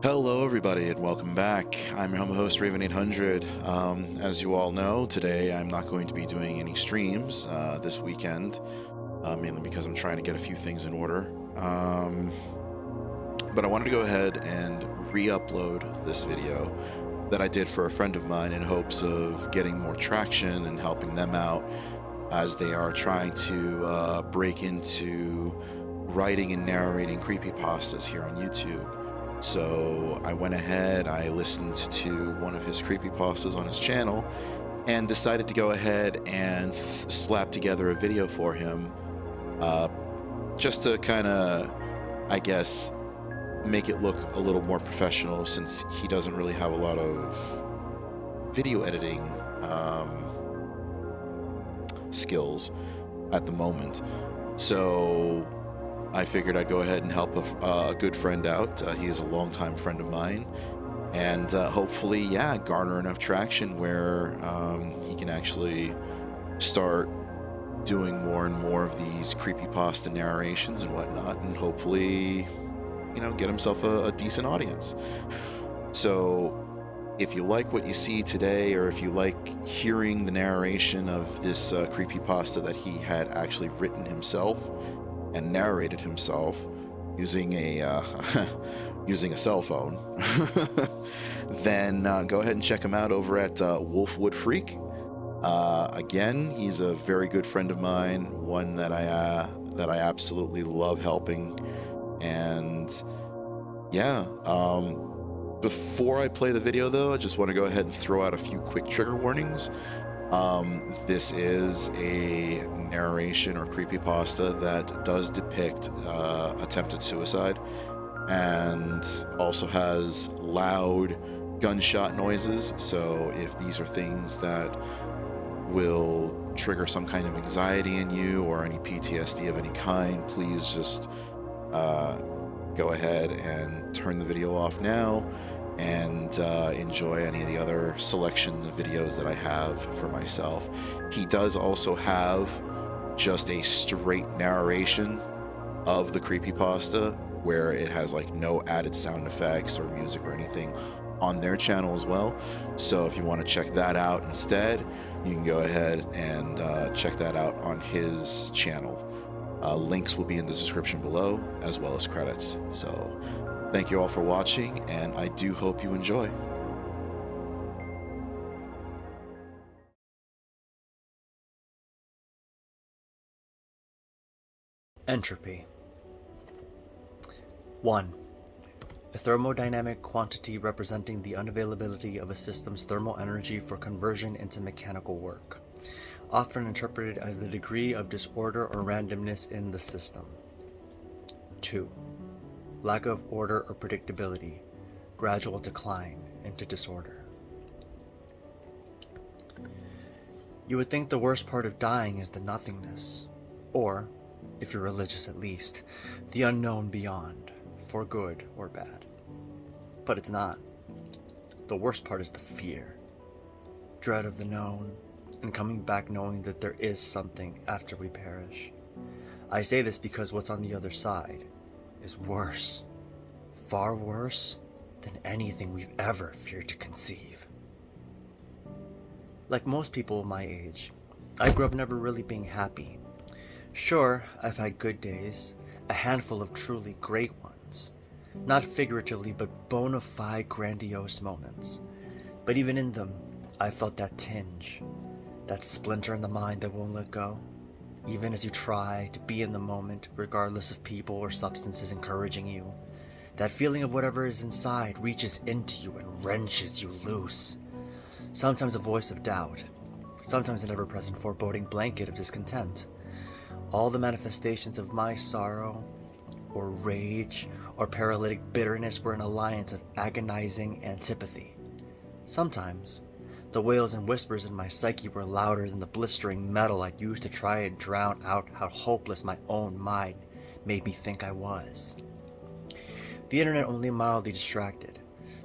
Hello everybody and welcome back. I'm your host Raven800. As you all know, today I'm not going to be doing any streams this weekend, mainly because I'm trying to get a few things in order. But I wanted to go ahead and re-upload this video that I did for a friend of mine in hopes of getting more traction and helping them out as they are trying to break into writing and narrating creepypastas here on YouTube. So I went ahead, I listened to one of his creepypastas on his channel and decided to go ahead and slap together a video for him, just to kind of, I guess, make it look a little more professional, since he doesn't really have a lot of video editing skills at the moment. So I figured I'd go ahead and help a good friend out. He is a longtime friend of mine, and hopefully, yeah, garner enough traction where he can actually start doing more and more of these creepypasta narrations and whatnot, and hopefully, you know, get himself a decent audience. So if you like what you see today, or if you like hearing the narration of this creepypasta that he had actually written himself and narrated himself using a using a cell phone, then go ahead and check him out over at Wolfwoodphreak. Again, he's a very good friend of mine, one that I absolutely love helping. And yeah, before I play the video though, I just want to go ahead and throw out a few quick trigger warnings. This is a narration or creepypasta that does depict attempted suicide, and also has loud gunshot noises. So if these are things that will trigger some kind of anxiety in you or any PTSD of any kind, please just go ahead and turn the video off now and enjoy any of the other selections of videos that I have for myself. He does also have just a straight narration of the creepypasta, where it has like no added sound effects or music or anything on their channel as well. So if you want to check that out instead, you can go ahead and check that out on his channel. Links will be in the description below, as well as credits. So thank you all for watching, and I do hope you enjoy. Entropy. 1. A thermodynamic quantity representing the unavailability of a system's thermal energy for conversion into mechanical work, often interpreted as the degree of disorder or randomness in the system. 2. Lack of order or predictability, gradual decline into disorder. You would think the worst part of dying is the nothingness, or, if you're religious at least, the unknown beyond, for good or bad. But it's not. The worst part is the fear, dread of the known, and coming back knowing that there is something after we perish. I say this because what's on the other side is worse, far worse than anything we've ever feared to conceive. Like most people my age, I grew up never really being happy. Sure, I've had good days, a handful of truly great ones, not figuratively but bona fide grandiose moments. But even in them, I felt that tinge, that splinter in the mind that won't let go. Even as you try to be in the moment, regardless of people or substances encouraging you, that feeling of whatever is inside reaches into you and wrenches you loose. Sometimes a voice of doubt, sometimes an ever-present foreboding blanket of discontent. All the manifestations of my sorrow, or rage, or paralytic bitterness were an alliance of agonizing antipathy. Sometimes the wails and whispers in my psyche were louder than the blistering metal I'd used to try and drown out how hopeless my own mind made me think I was. The internet only mildly distracted.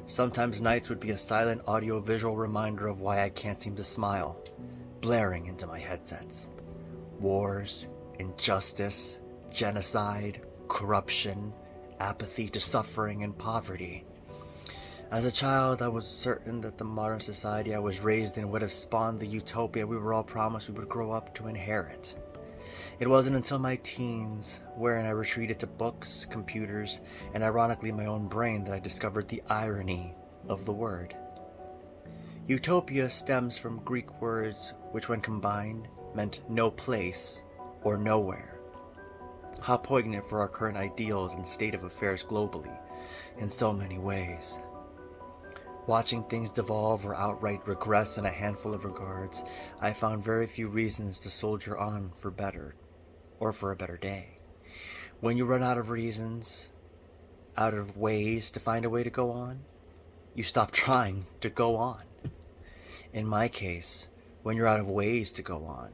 Sometimes nights would be a silent audio-visual reminder of why I can't seem to smile, blaring into my headsets. Wars, injustice, genocide, corruption, apathy to suffering and poverty. As a child, I was certain that the modern society I was raised in would have spawned the utopia we were all promised we would grow up to inherit. It wasn't until my teens, wherein I retreated to books, computers, and ironically my own brain, that I discovered the irony of the word. Utopia stems from Greek words which, when combined, meant no place or nowhere. How poignant for our current ideals and state of affairs globally, in so many ways. Watching things devolve or outright regress in a handful of regards, I found very few reasons to soldier on for better, or for a better day. When you run out of reasons, out of ways to find a way to go on, you stop trying to go on. In my case, when you're out of ways to go on,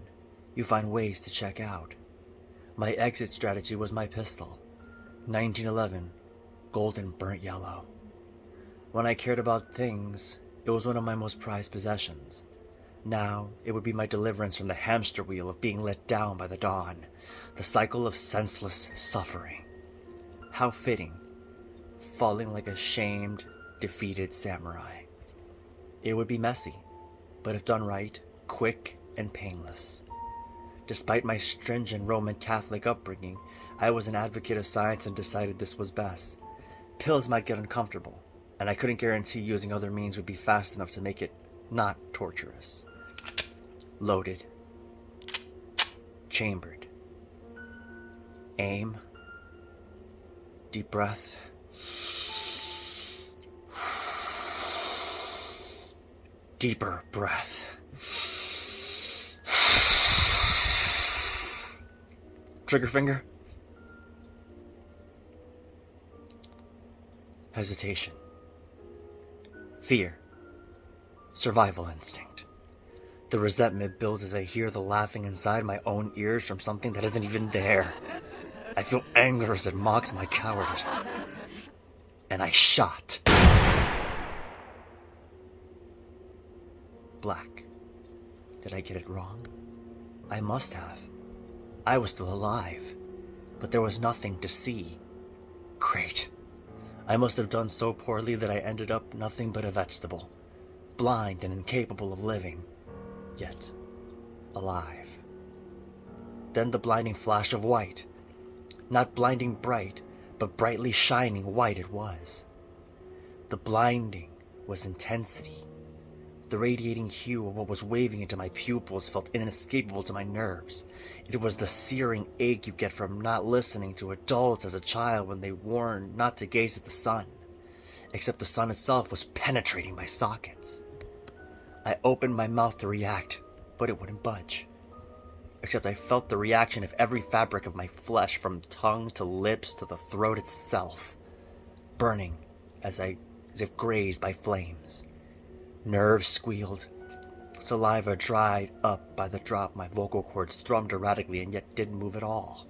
you find ways to check out. My exit strategy was my pistol, 1911, golden burnt yellow. When I cared about things, it was one of my most prized possessions. Now, it would be my deliverance from the hamster wheel of being let down by the dawn, the cycle of senseless suffering. How fitting, falling like a shamed, defeated samurai. It would be messy, but if done right, quick and painless. Despite my stringent Roman Catholic upbringing, I was an advocate of science and decided this was best. Pills might get uncomfortable, and I couldn't guarantee using other means would be fast enough to make it not torturous. Loaded. Chambered. Aim. Deep breath. Deeper breath. Trigger finger. Hesitation. Fear. Survival instinct. The resentment builds as I hear the laughing inside my own ears from something that isn't even there. I feel anger as it mocks my cowardice. And I shot. Black. Did I get it wrong? I must have. I was still alive, but there was nothing to see. Great. I must have done so poorly that I ended up nothing but a vegetable, blind and incapable of living, yet alive. Then the blinding flash of white. Not blinding bright, but brightly shining white it was. The blinding was intensity. The radiating hue of what was waving into my pupils felt inescapable to my nerves. It was the searing ache you get from not listening to adults as a child when they warned not to gaze at the sun, except the sun itself was penetrating my sockets. I opened my mouth to react, but it wouldn't budge. Except I felt the reaction of every fabric of my flesh, from tongue to lips to the throat itself, burning as if grazed by flames. Nerves squealed. Saliva dried up by the drop. My vocal cords thrummed erratically and yet didn't move at all.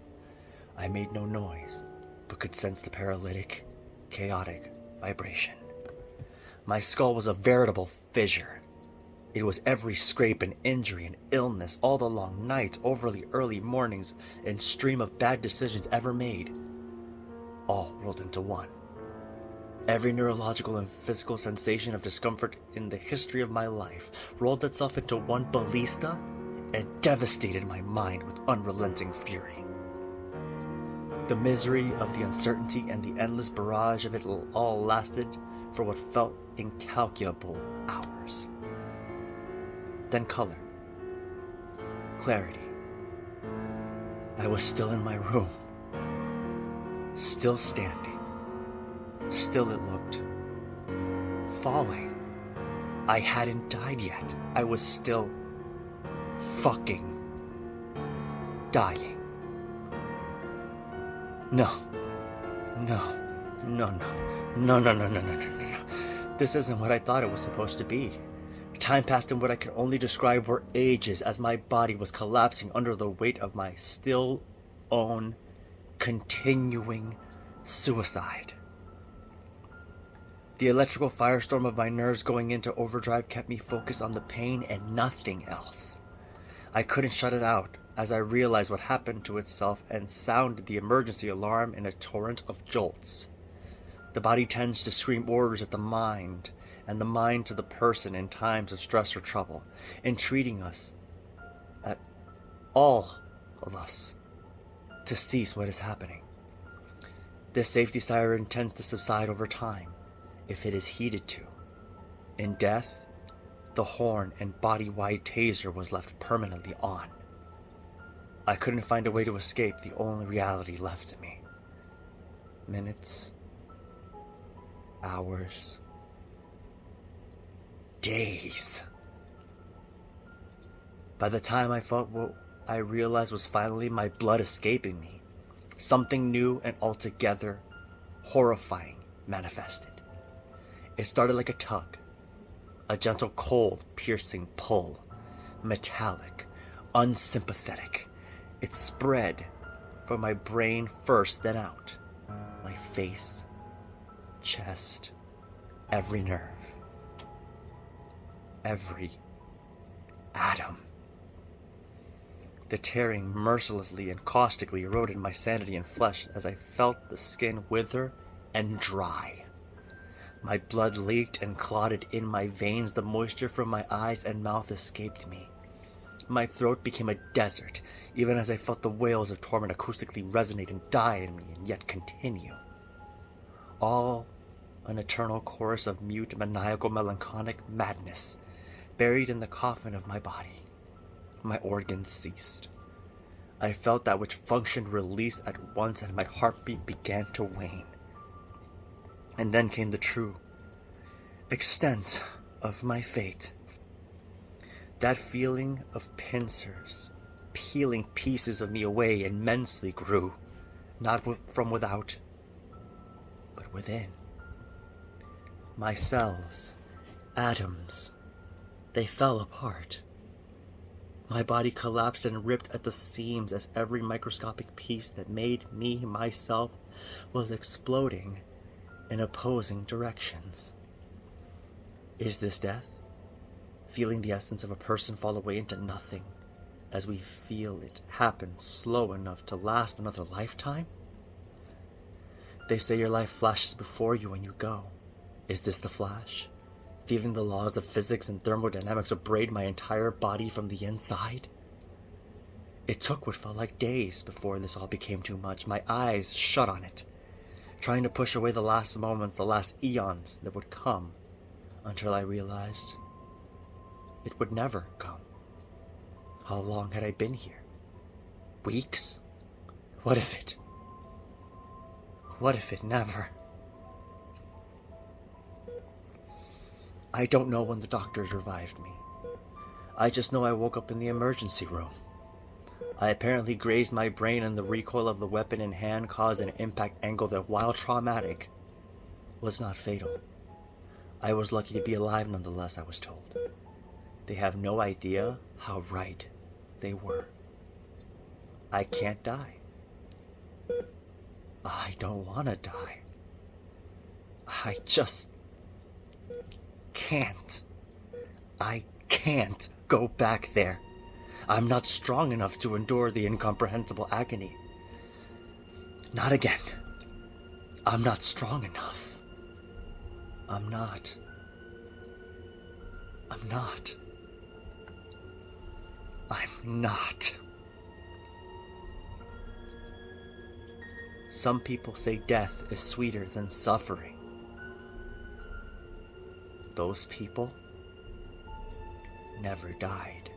I made no noise, but could sense the paralytic, chaotic vibration. My skull was a veritable fissure. It was every scrape and injury and illness, all the long nights, overly early mornings, and stream of bad decisions ever made, all rolled into one. Every neurological and physical sensation of discomfort in the history of my life rolled itself into one ballista and devastated my mind with unrelenting fury. The misery of the uncertainty and the endless barrage of it all lasted for what felt incalculable hours. Then color. Clarity. I was still in my room. Still standing. Still it looked. Falling. I hadn't died yet. I was still fucking dying. No. This isn't what I thought it was supposed to be. Time passed in what I could only describe were ages as my body was collapsing under the weight of my still own continuing suicide. The electrical firestorm of my nerves going into overdrive kept me focused on the pain and nothing else. I couldn't shut it out as I realized what happened to itself and sounded the emergency alarm in a torrent of jolts. The body tends to scream orders at the mind, and the mind to the person in times of stress or trouble, entreating us, at all of us, to cease what is happening. This safety siren tends to subside over time, if it is heeded to. In death, the horn and body-wide taser was left permanently on. I couldn't find a way to escape the only reality left to me. Minutes, hours, days. By the time I felt what I realized was finally my blood escaping me, something new and altogether horrifying manifested. It started like a tug, a gentle cold, piercing pull, metallic, unsympathetic. It spread from my brain first, then out. My face, chest, every nerve, every atom. The tearing mercilessly and caustically eroded my sanity and flesh as I felt the skin wither and dry. My blood leaked and clotted in my veins. The moisture from my eyes and mouth escaped me. My throat became a desert, even as I felt the wails of torment acoustically resonate and die in me and yet continue. All an eternal chorus of mute, maniacal, melancholic madness, buried in the coffin of my body. My organs ceased. I felt that which functioned release at once, and my heartbeat began to wane. And then came the true extent of my fate. That feeling of pincers peeling pieces of me away immensely grew, not from without, but within. My cells, atoms, they fell apart. My body collapsed and ripped at the seams as every microscopic piece that made me myself was exploding in opposing directions. Is this death? Feeling the essence of a person fall away into nothing as we feel it happen slow enough to last another lifetime? They say your life flashes before you when you go. Is this the flash? Feeling the laws of physics and thermodynamics abrade my entire body from the inside? It took what felt like days before this all became too much. My eyes shut on it, trying to push away the last moments, the last eons that would come, until I realized it would never come. How long had I been here? Weeks? What if it? What if it never? I don't know when the doctors revived me. I just know I woke up in the emergency room. I apparently grazed my brain, and the recoil of the weapon in hand caused an impact angle that, while traumatic, was not fatal. I was lucky to be alive nonetheless, I was told. They have no idea how right they were. I can't die. I don't want to die. I just can't. I can't go back there. I'm not strong enough to endure the incomprehensible agony. Not again. I'm not strong enough. I'm not. I'm not. I'm not. Some people say death is sweeter than suffering. Those people never died.